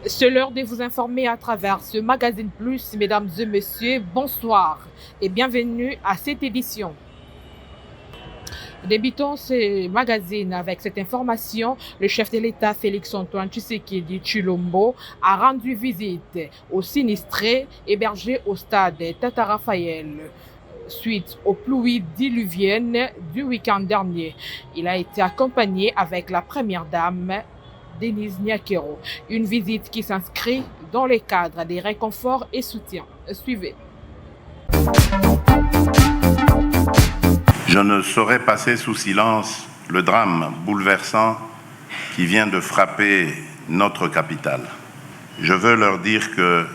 C'est l'heure de vous informer à travers ce magazine Plus. Mesdames et messieurs, bonsoir et bienvenue à cette édition. Débutons ce magazine avec cette information. Le chef de l'État, Félix-Antoine Tshisekedi Tshilombo, a rendu visite aux sinistrés hébergés au stade Tata Raphaël suite aux pluies diluviennes du week-end dernier. Il a été accompagné avec la première dame, Denise Nyakero. Une visite qui s'inscrit dans le cadre des réconforts et soutiens. Suivez. Je ne saurais passer sous silence le drame bouleversant qui vient de frapper notre capitale. Je veux leur dire que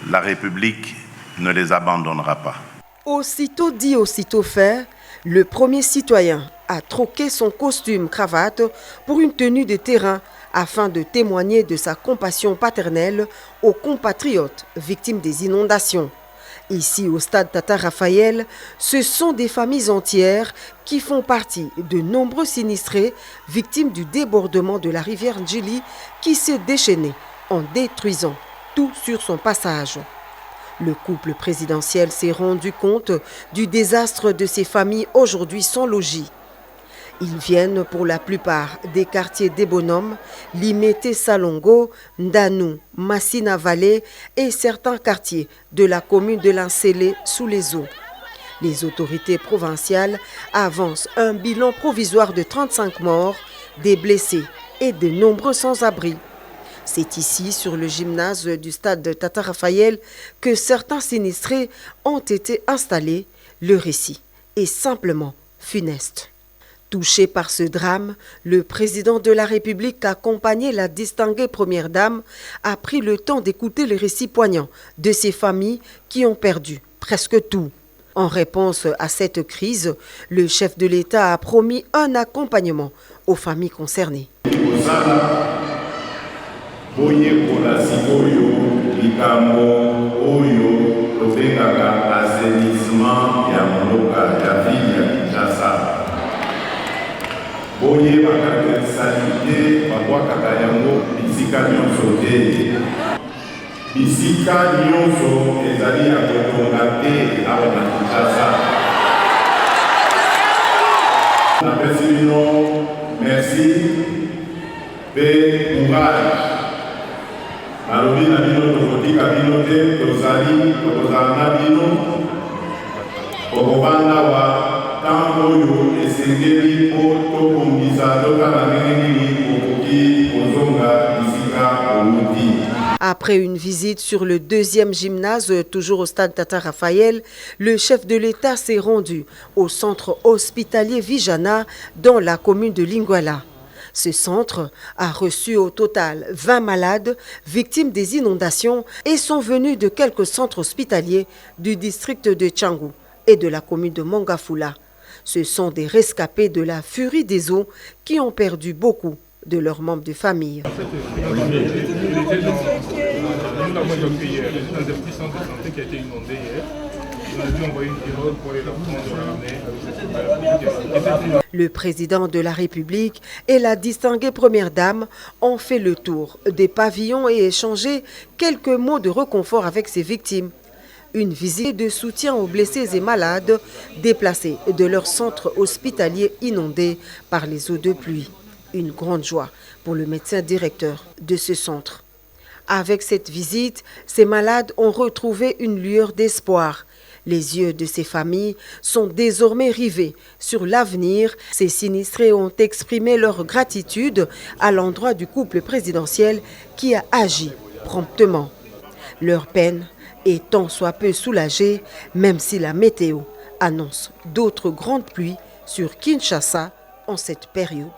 la République ne les abandonnera pas. Aussitôt dit, aussitôt fait, le premier citoyen a troqué son costume cravate pour une tenue de terrain afin de témoigner de sa compassion paternelle aux compatriotes victimes des inondations. Ici, au stade Tata Raphaël, ce sont des familles entières qui font partie de nombreux sinistrés victimes du débordement de la rivière Ndjili qui s'est déchaînée en détruisant tout sur son passage. Le couple présidentiel s'est rendu compte du désastre de ces familles aujourd'hui sans logis. Ils viennent pour la plupart des quartiers des bonhommes, Limete Salongo, Ndanou, Massina Valley et certains quartiers de la commune de Linsélé sous les eaux. Les autorités provinciales avancent un bilan provisoire de 35 morts, des blessés et de nombreux sans-abri. C'est ici, sur le gymnase du stade de Tata Raphaël, que certains sinistrés ont été installés. Le récit est simplement funeste. Touché par ce drame, le président de la République, accompagné la distinguée première dame, a pris le temps d'écouter les récits poignants de ces familles qui ont perdu presque tout. En réponse à cette crise, le chef de l'État a promis un accompagnement aux familles concernées. Boye bakate salite babwakaka yango bisika nyonso te. Bisika nyonso ezali ya kotonga te awa na Kinshasa. Napesi bino merci pe courage. Nalobi na bino tokotika bino te, tokozala na bino okobanda wa. Après une visite sur le deuxième gymnase, toujours au stade Tata Raphaël, le chef de l'État s'est rendu au centre hospitalier Vijana dans la commune de Lingwala. Ce centre a reçu au total 20 malades victimes des inondations et sont venus de quelques centres hospitaliers du district de Tchangou et de la commune de Mongafula. Ce sont des rescapés de la furie des eaux qui ont perdu beaucoup de leurs membres de famille. Le président de la République et la distinguée première dame ont fait le tour des pavillons et échangé quelques mots de réconfort avec ces victimes. Une visite de soutien aux blessés et malades déplacés de leur centre hospitalier inondé par les eaux de pluie. Une grande joie pour le médecin directeur de ce centre. Avec cette visite, ces malades ont retrouvé une lueur d'espoir. Les yeux de ces familles sont désormais rivés sur l'avenir. Ces sinistrés ont exprimé leur gratitude à l'endroit du couple présidentiel qui a agi promptement. Leur peine est tant soit peu soulagée, même si la météo annonce d'autres grandes pluies sur Kinshasa en cette période.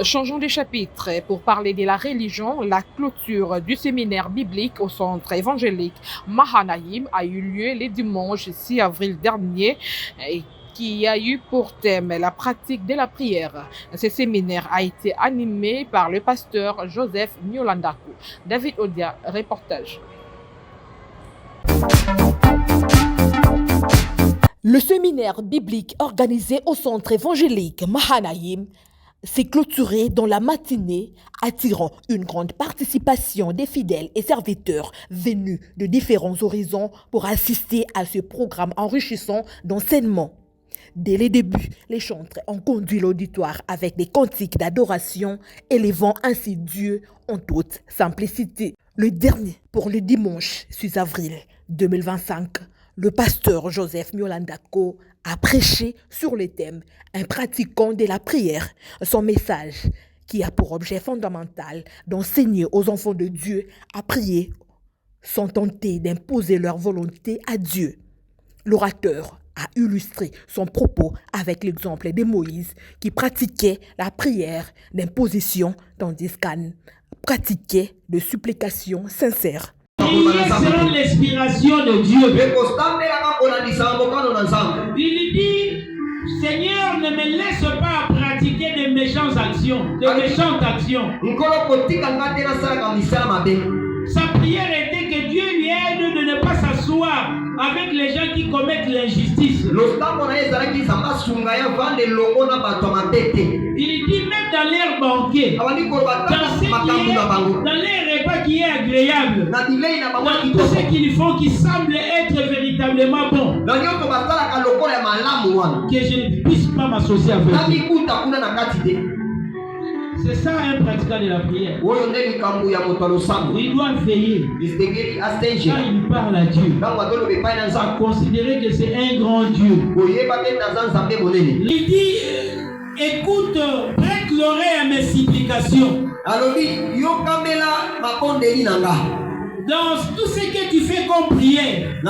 Changeons de chapitre pour parler de la religion. La clôture du séminaire biblique au centre évangélique Mahanaïm a eu lieu le dimanche 6 avril dernier, qui a eu pour thème la pratique de la prière. Ce séminaire a été animé par le pasteur Joseph Nyolandakou. David Odia, reportage. Le séminaire biblique organisé au centre évangélique Mahanaïm s'est clôturé dans la matinée, attirant une grande participation des fidèles et serviteurs venus de différents horizons pour assister à ce programme enrichissant d'enseignements. Dès les débuts, les chantres ont conduit l'auditoire avec des cantiques d'adoration, élevant ainsi Dieu en toute simplicité. Le dernier, pour le dimanche 6 avril 2025, le pasteur Joseph Miolandako a prêché sur le thème « Un pratiquant de la prière ». Son message, qui a pour objet fondamental d'enseigner aux enfants de Dieu à prier sans tenter d'imposer leur volonté à Dieu. L'orateur a illustré son propos avec l'exemple de Moïse qui pratiquait la prière d'imposition tandis qu'Anne pratiquait de supplication sincère. Selon l'inspiration de Dieu. Il dit, Seigneur, ne me laisse pas pratiquer de méchantes actions, Sa prière était que Dieu lui aide de ne pas s'asseoir avec les gens qui commettent l'injustice. Il dit même dans leur banquet, dans les repas qui est agréable, dans tout ce qu'ils font qui semble être véritablement bon, que je ne puisse pas m'associer avec eux. C'est ça un pratiquant de la prière. Il doit veiller quand il parle à Dieu, à considérer que c'est un grand Dieu. Il dit, écoute, prête l'oreille à mes supplications. Dans tout ce que tu fais comme prière,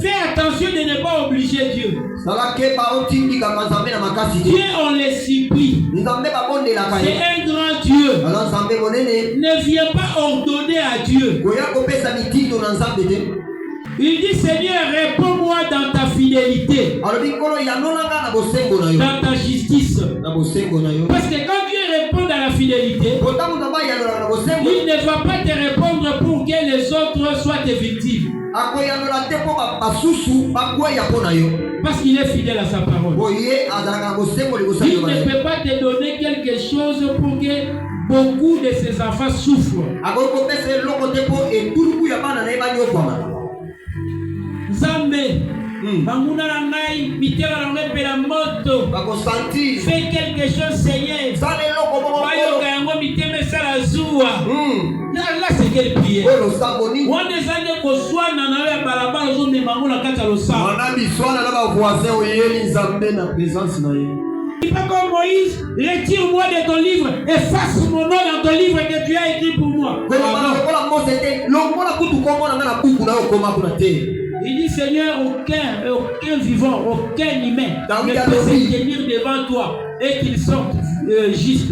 fais attention de ne pas obliger Dieu. Dieu, on les supplie. C'est un grand Dieu. Ne viens pas ordonner à Dieu. Il dit, Seigneur, réponds-moi dans ta fidélité, dans ta justice. Parce que quand Dieu répond dans la fidélité, il ne va pas te répondre pour que les autres soient tes victimes. Parce qu'il est fidèle à sa parole. Il ne peut pas te donner quelque chose pour que beaucoup de ses enfants souffrent. Zambé, fais quelque chose, Seigneur. Là, c'est quelle prière? Il pas comme Moïse, retire-moi de ton livre, efface mon nom dans ton livre que tu as écrit pour moi. Il dit, Seigneur, aucun vivant, aucun humain ne peut se tenir devant toi et qu'il sorte juste.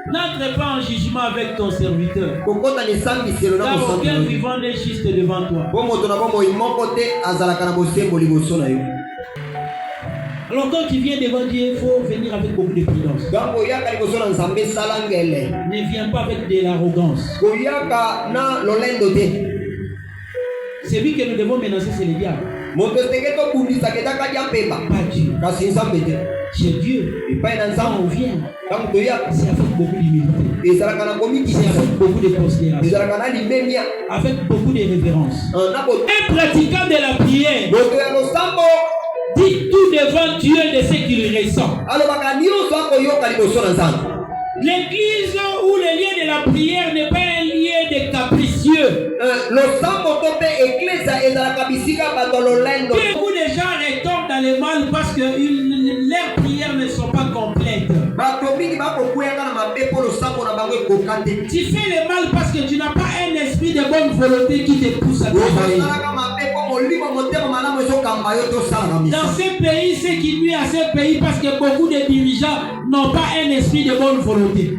N'entre pas en jugement avec ton serviteur. Car aucun vivant n'est juste devant toi. Alors quand tu viens devant Dieu, il faut venir avec beaucoup de prudence. Ne viens pas avec de l'arrogance. Celui que nous devons menacer, c'est le diable. Pas Dieu. C'est Dieu. Quand on vient, c'est avec beaucoup d'humilité. C'est avec beaucoup de considération. Avec beaucoup de révérence. Un pratiquant de la prière dit tout devant Dieu de ce qu'il ressent. L'église ou le lien de la prière n'est pas un lien de capricieux. Beaucoup de gens retombent dans le mal parce que leurs prières ne sont pas complètes. Tu fais le mal parce que tu n'as pas un esprit de bonne volonté qui te pousse à travailler. Dans ce pays, ce qui nuit à ce pays parce que beaucoup de dirigeants n'ont pas un esprit de bonne volonté.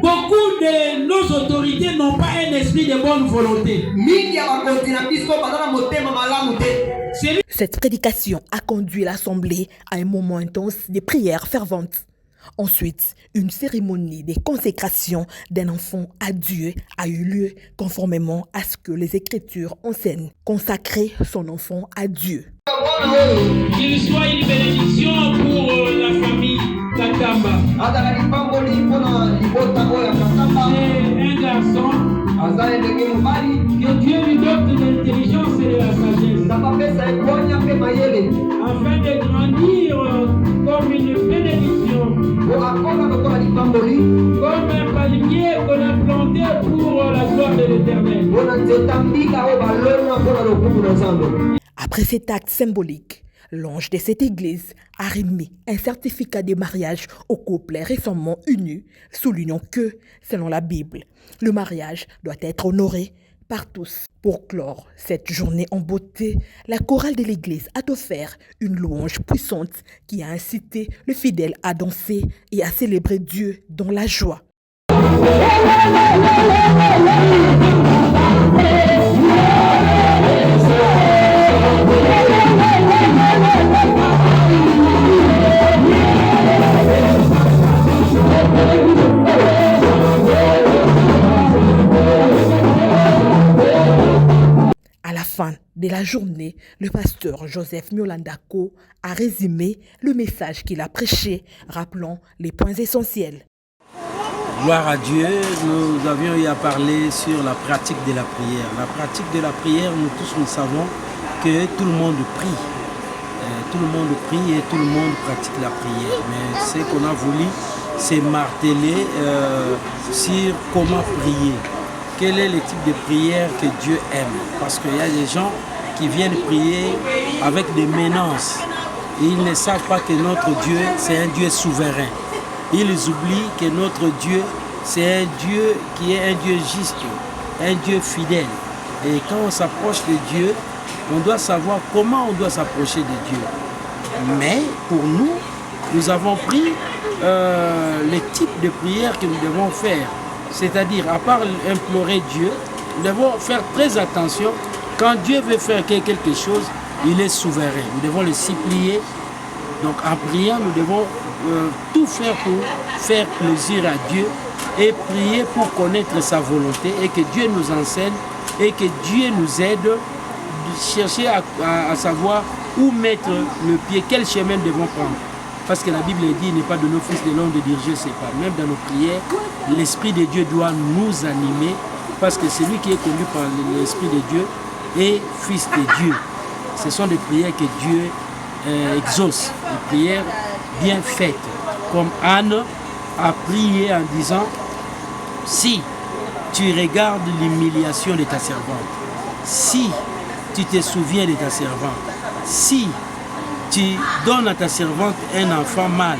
Beaucoup de nos autorités n'ont pas un esprit de bonne volonté. Cette prédication a conduit l'Assemblée à un moment intense de prières ferventes. Ensuite, une cérémonie de consécration d'un enfant à Dieu a eu lieu conformément à ce que les Écritures enseignent. Consacrer son enfant à Dieu. Qu'il soit une bénédiction pour la famille Katamba. C'est un garçon. Que Dieu lui donne de l'intelligence et de la sagesse. Afin de grandir comme une bénédiction. Comme un palmier qu'on a planté pour la gloire de l'Éternel. Après cet acte symbolique, l'ange de cette église a remis un certificat de mariage aux couples récemment unis, soulignant que, selon la Bible, le mariage doit être honoré par tous. Pour clore cette journée en beauté, la chorale de l'église a offert une louange puissante qui a incité le fidèle à danser et à célébrer Dieu dans la joie. À la fin de la journée, le pasteur Joseph Miolandako a résumé le message qu'il a prêché, rappelant les points essentiels. Gloire à Dieu, nous avions eu à parler sur la pratique de la prière. La pratique de la prière, nous tous nous savons que tout le monde prie. Tout le monde prie et tout le monde pratique la prière. Mais ce qu'on a voulu, c'est marteler sur comment prier. Quel est le type de prière que Dieu aime? Parce qu'il y a des gens qui viennent prier avec des menaces. Et ils ne savent pas que notre Dieu, c'est un Dieu souverain. Ils oublient que notre Dieu, c'est un Dieu qui est un Dieu juste, un Dieu fidèle. Et quand on s'approche de Dieu, on doit savoir comment on doit s'approcher de Dieu. Mais pour nous, nous avons pris les types de prières que nous devons faire. C'est-à-dire, à part implorer Dieu, nous devons faire très attention. Quand Dieu veut faire quelque chose, il est souverain. Nous devons le supplier. Donc en priant, nous devons tout faire pour faire plaisir à Dieu et prier pour connaître sa volonté et que Dieu nous enseigne et que Dieu nous aide à chercher à savoir où mettre le pied, quel chemin nous devons prendre. Parce que la Bible dit, il n'est pas de nos fils de l'homme de diriger ses pas. Même dans nos prières, l'Esprit de Dieu doit nous animer parce que c'est lui qui est conduit par l'Esprit de Dieu et Fils de Dieu. Ce sont des prières que Dieu exauce, des prières bien faites. Comme Anne a prié en disant, si tu regardes l'humiliation de ta servante, si tu te souviens de ta servante, si tu donnes à ta servante un enfant mâle,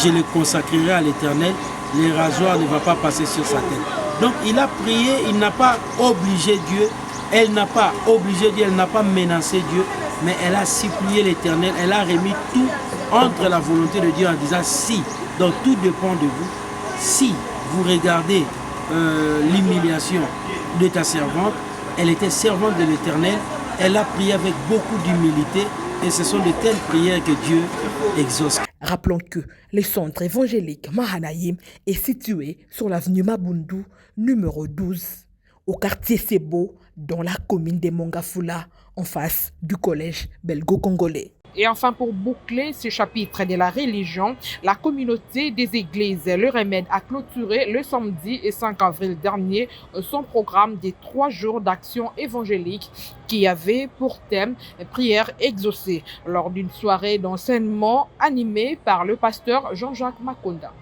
je le consacrerai à l'Éternel, le rasoir ne va pas passer sur sa tête. Donc il a prié, il n'a pas obligé Dieu, elle n'a pas obligé Dieu, elle n'a pas menacé Dieu, mais elle a supplié l'Éternel, elle a remis tout entre la volonté de Dieu en disant si, donc tout dépend de vous, si vous regardez l'humiliation de ta servante, elle était servante de l'Éternel, elle a prié avec beaucoup d'humilité et ce sont de telles prières que Dieu exauce. Rappelons que le centre évangélique Mahanaïm est situé sur l'avenue Mabundu, numéro 12, au quartier Sebo, dans la commune de Mongafula, en face du collège belgo-congolais. Et enfin, pour boucler ce chapitre de la religion, la communauté des églises Le Remède a clôturé le samedi et 5 avril dernier son programme des 3 jours d'action évangélique qui avait pour thème prière exaucée lors d'une soirée d'enseignement animée par le pasteur Jean-Jacques Makonda.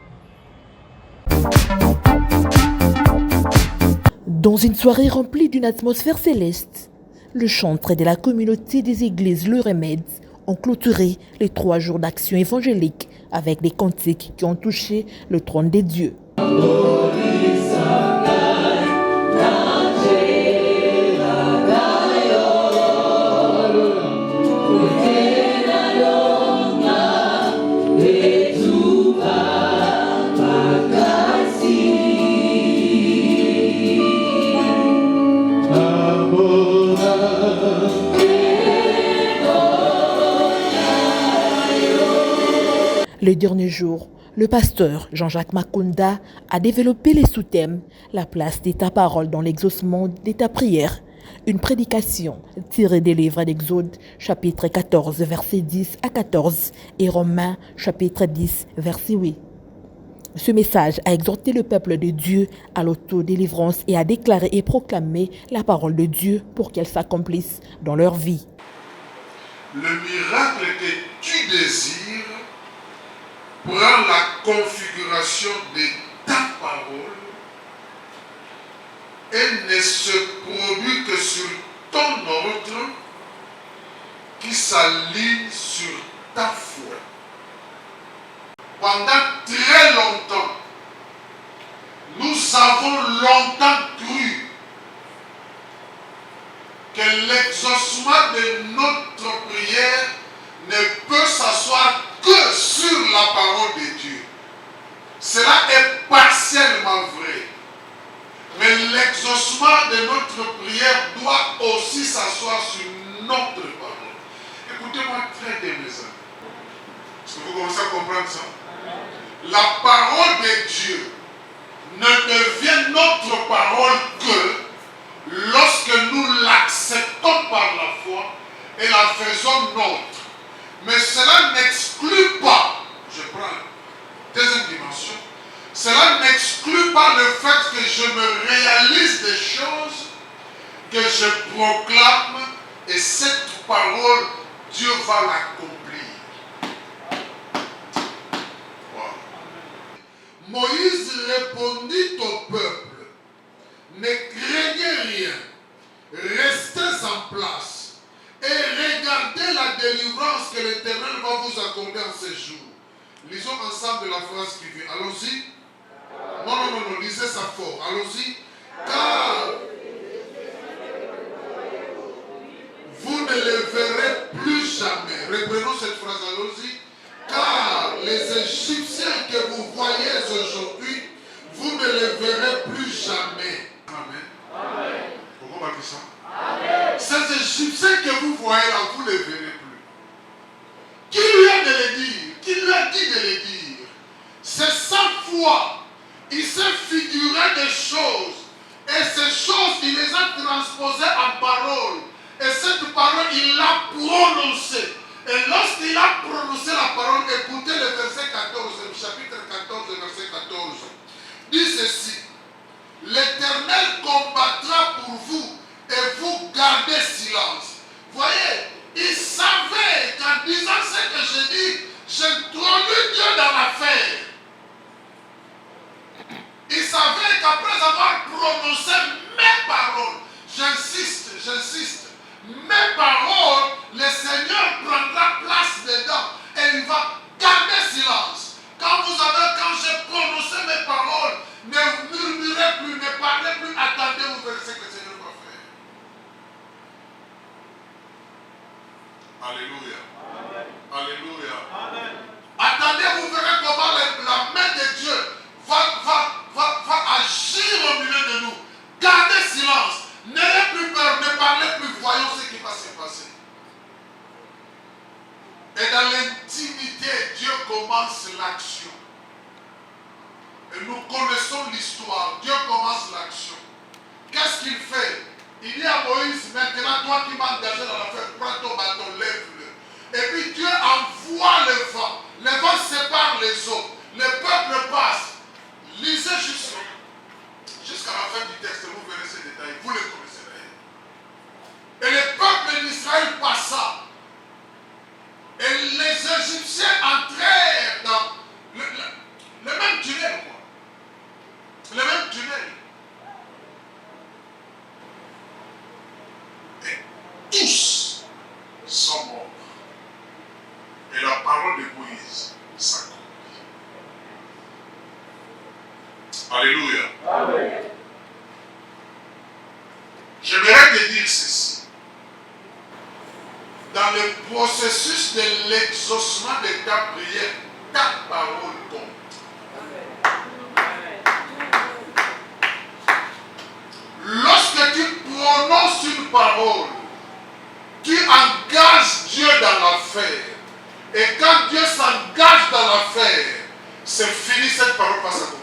Dans une soirée remplie d'une atmosphère céleste, le chantre de la communauté des églises Le Remède ont clôturé les 3 jours d'action évangélique avec des cantiques qui ont touché le trône des dieux. Le dernier jour, Le pasteur Jean-Jacques Makunda a développé les sous-thèmes « La place de ta parole dans l'exaucement de ta prière », une prédication tirée des livres d'Exode, chapitre 14, versets 10 à 14 et Romains, chapitre 10, verset 8. Ce message a exhorté le peuple de Dieu à l'autodélivrance et à déclarer et proclamer la parole de Dieu pour qu'elle s'accomplisse dans leur vie. Le miracle que tu désires prend la configuration de ta parole et ne se produit que sur ton ordre qui s'aligne sur ta foi. Pendant très longtemps, nous avons longtemps cru que l'exaucement de notre prière ne peut s'asseoir que sur la parole de Dieu. Cela est partiellement vrai. Mais l'exaucement de notre prière doit aussi s'asseoir sur notre parole. Écoutez-moi très bien, mes amis. Est-ce que vous commencez à comprendre ça? La parole de Dieu ne devient notre parole que lorsque nous l'acceptons par la foi et la faisons nôtre. Mais cela n'exclut pas, je prends la deuxième dimension, cela n'exclut pas le fait que je me réalise des choses que je proclame et cette parole, Dieu va l'accomplir. Moïse répondit au peuple, ne craignez rien, restez en place et regardez la délivrance que l'Éternel va vous accorder en ces jours. Lisons ensemble la phrase qui vient. Allons-y. Non, lisez ça fort. Allons-y. Car vous ne les verrez plus jamais. Reprenons cette phrase. Allons-y. Car les Égyptiens que vous voyez aujourd'hui, vous ne les verrez plus jamais. Amen. Amen. Pourquoi on va dire ça? Amen. Ces Égyptiens que vous voyez là, vous ne les verrez plus. Qui lui a de les dire? Qui lui a dit de les dire? C'est sa foi. Il s'est figuré des choses. Et ces choses, il les a transposées en paroles. Et cette parole, il l'a prononcée. Et lorsqu'il a prononcé la parole, écoutez le verset 14, le chapitre 14, verset 14. Dit ceci: l'Éternel combattra pour vous et vous gardez silence. Voyez, il savait qu'en disant ce que je dis, j'introduis Dieu dans l'affaire. Il savait qu'après avoir prononcé mes paroles, j'insiste, mes paroles, le Seigneur prendra place dedans et il va garder silence. Quand j'ai prononcé mes paroles, ne murmurez plus, ne parlez plus, attendez, vous verrez ce que le Seigneur va faire. Alléluia. Amen. Alléluia. Amen. Attendez, vous verrez comment la main de Dieu va agir au milieu de nous. Gardez silence. N'ayez plus peur, ne parlez plus, voyons ce qui va se passer. Et dans l'intimité, Dieu commence l'action. Et nous connaissons l'histoire. Dieu commence l'action. Qu'est-ce qu'il fait? Il dit à Moïse, maintenant toi qui m'as engagé dans l'affaire, prends ton bâton, lève-le. Et puis Dieu envoie le vent. Le vent sépare les eaux. Le peuple passe. Lisez jusqu'à la fin du texte, vous verrez ces détails. Vous les connaissez d'ailleurs. Et le peuple d'Israël passa. Et les Égyptiens entrèrent dans le même tunnel, quoi. Le même tunnel. Et tous sont morts. Et la parole de Moïse s'accomplit. Alléluia. Amen. J'aimerais te dire ceci. Dans le processus de l'exaucement de ta prière, ta parole compte. Lorsque tu prononces une parole, tu engages Dieu dans l'affaire. Et quand Dieu s'engage dans l'affaire, c'est fini, cette parole va s'accomplir.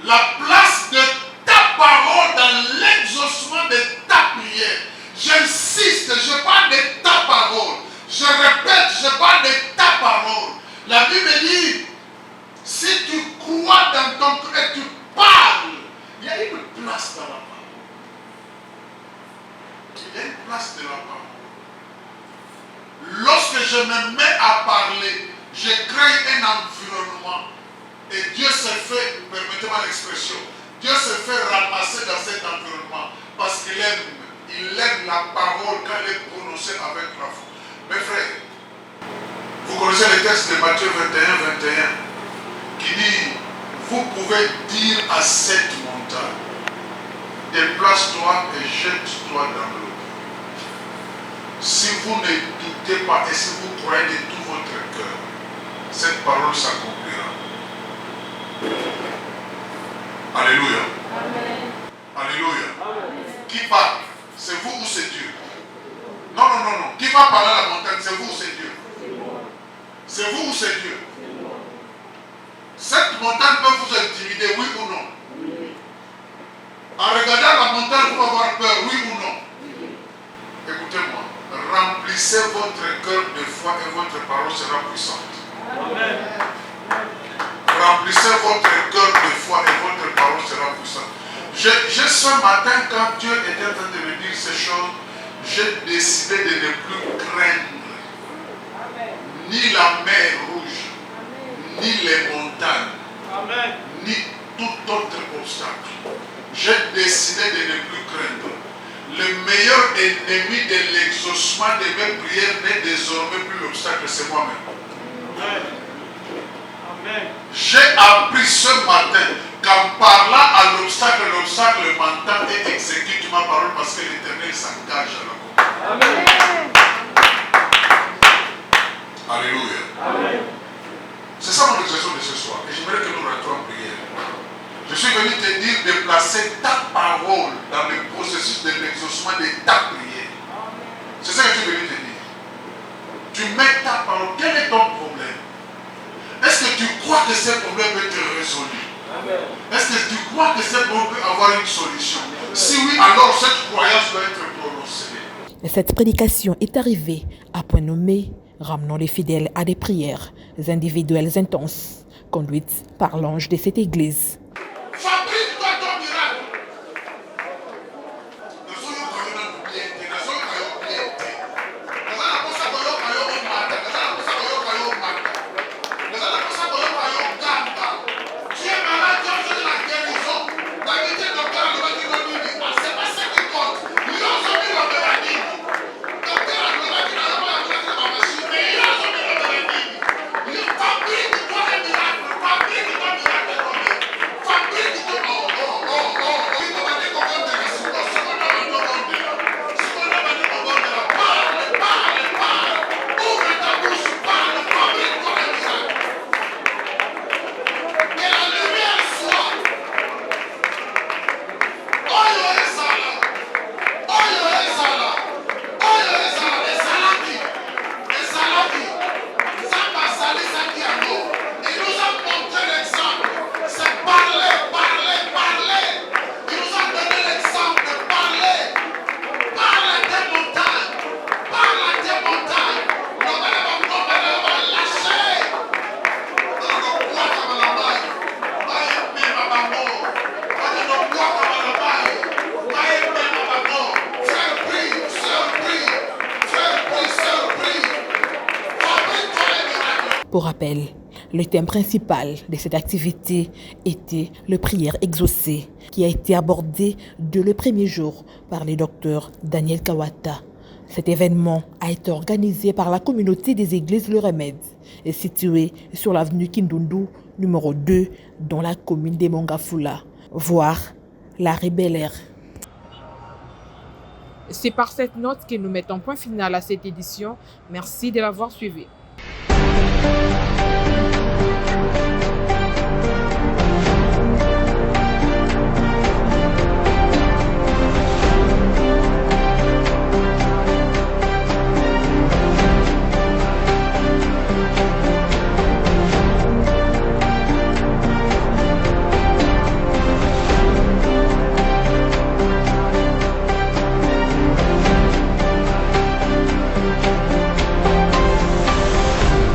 La place de ta parole dans l'exaucement de ta prière. J'insiste, je parle de ta parole. Je répète, je parle de ta parole. La Bible dit, si tu crois dans ton cœur et tu parles, il y a une place dans la parole. Il y a une place de la parole. Lorsque je me mets à parler, je crée un environnement. Et Dieu se fait, permettez-moi l'expression, Dieu se fait ramasser dans cet environnement parce qu'il aime la parole quand elle est prononcée avec la foi. Mes frères, vous connaissez le texte de Matthieu 21, qui dit, vous pouvez dire à cette montagne, déplace-toi et jette-toi dans l'eau. Si vous ne doutez pas et si vous croyez de tout votre cœur, cette parole s'accomplira. Alléluia. Amen. Alléluia. Amen. Qui parle? C'est vous ou c'est Dieu? Non. Qui va parler à la montagne? C'est vous ou c'est Dieu? C'est vous ou c'est Dieu? Cette montagne peut vous intimider, oui ou non? Oui. En regardant la montagne, vous avoir peur, oui ou non? Oui. Écoutez-moi, remplissez votre cœur de foi et votre parole sera puissante. Amen. Remplissez votre cœur de foi et votre parole sera puissante. Ce matin, quand Dieu était en train de me dire ces choses, j'ai décidé de ne plus craindre ni la mer rouge, ni les montagnes, ni tout autre obstacle. J'ai décidé de ne plus craindre. Le meilleur ennemi de l'exaucement de mes prières n'est désormais plus l'obstacle, c'est moi-même. J'ai appris ce matin qu'en parlant à l'obstacle m'entend et exécute ma parole parce que l'Éternel s'engage à la cause. Amen. Alléluia. Amen. C'est ça mon exercice de ce soir. Et j'aimerais que nous rentrions en prière. Je suis venu te dire de placer ta parole dans le processus de l'exaucement de ta prière. C'est ça que je suis venu te dire. Tu mets ta parole. Quel est ton problème? Est-ce que tu crois que ce problème peut être résolu? Est-ce que tu crois que ce problème peut avoir une solution? Si oui, alors cette croyance doit être prononcée. Cette prédication est arrivée à point nommé, ramenant les fidèles à des prières individuelles intenses, conduites par l'ange de cette église. Fabrique-toi ton miracle. Pour rappel, le thème principal de cette activité était le prière exaucée, qui a été abordé dès le premier jour par le docteur Daniel Kawata. Cet événement a été organisé par la communauté des églises Le Remède et situé sur l'avenue Kindundu, numéro 2, dans la commune de Mongafula, voire la Rébellière. C'est par cette note que nous mettons point final à cette édition. Merci de l'avoir suivi.